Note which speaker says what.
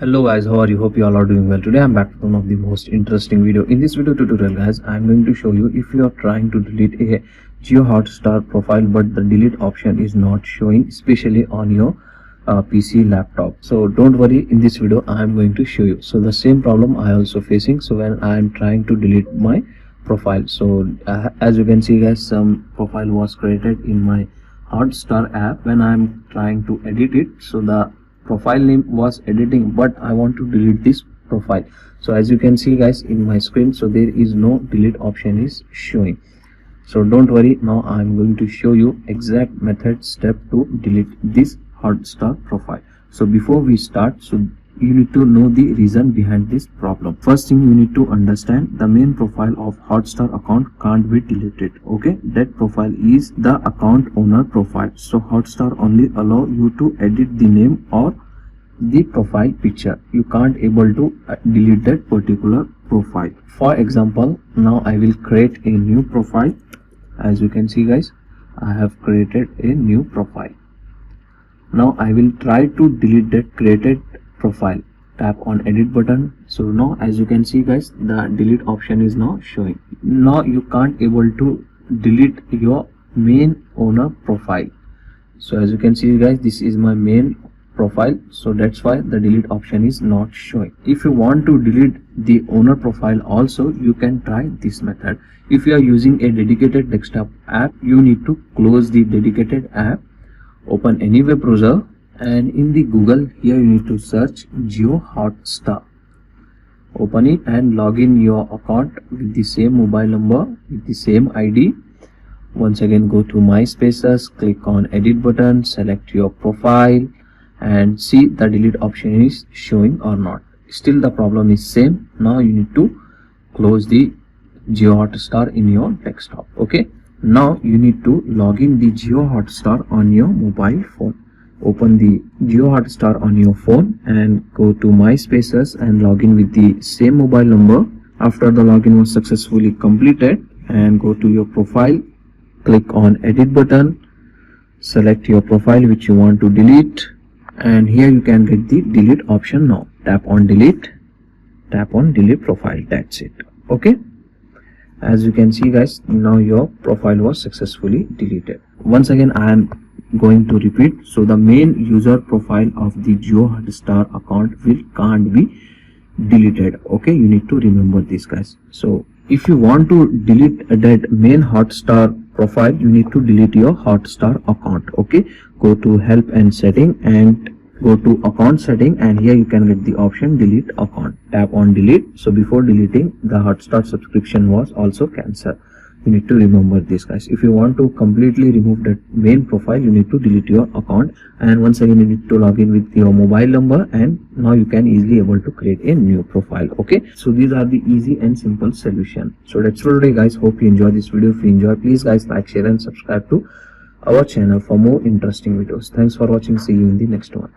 Speaker 1: Hello guys, how are you? Hope you all are doing well. Today I'm back with one of the most interesting video. In this video tutorial guys, I'm going to show you if you are trying to delete a JioHotstar profile but the delete option is not showing, especially on your PC laptop. So don't worry, in this video I'm going to show you. So the same problem I also facing. So when I'm trying to delete my profile, so as you can see guys, some profile was created in my Hotstar app. When I'm trying to edit it, so the profile name was editing, but I want to delete this profile. So as you can see guys in my screen, so there is no delete option is showing. So don't worry, now I'm going to show you exact method step to delete this Hotstar profile. So before we start, so you need to know the reason behind this problem. First thing, you need to understand the main profile of Hotstar account can't be deleted. Okay, that profile is the account owner profile. So Hotstar only allow you to edit the name or the profile picture. You can't able to delete that particular profile. For example, now I will create a new profile. As you can see guys, I have created a new profile. Now I will try to delete that created profile. Tap on edit button. So now as you can see guys, the delete option is now showing. Now you can't able to delete your main owner profile. So as you can see guys, this is my main profile, so that's why the delete option is not showing. If you want to delete the owner profile also, you can try this method. If you are using a dedicated desktop app, you need to close the dedicated app, open any web browser, and in the Google here you need to search JioHotstar. Open it and log in your account with the same mobile number, with the same ID. Once again go to my spaces, click on edit button, select your profile and see the delete option is showing or not. Still the problem is same. Now you need to close the JioHotstar in your desktop. Okay, now you need to log in the JioHotstar on your mobile phone. Open the JioHotstar on your phone and go to my spaces and log in with the same mobile number. After the login was successfully completed, and go to your profile, click on edit button, select your profile which you want to delete, and here you can get the delete option. Now tap on delete, tap on delete profile. That's it. Okay, as you can see guys, now your profile was successfully deleted. Once again I am going to repeat. So the main user profile of the JioHotstar account can't be deleted. Okay, you need to remember this guys. So if you want to delete that main Hotstar profile, you need to delete your Hotstar account. Okay, go to help and setting and go to account setting, and here you can get the option delete account. Tap on delete. So before deleting, the Hotstar subscription was also cancelled. You need to remember this guys. If you want to completely remove that main profile, you need to delete your account, and once again you need to log in with your mobile number, and now you can easily able to create a new profile. Okay, so these are the easy and simple solution. So that's for today guys. Hope you enjoy this video. If you enjoy, please guys like, share and subscribe to our channel for more interesting videos. Thanks for watching. See you in the next one.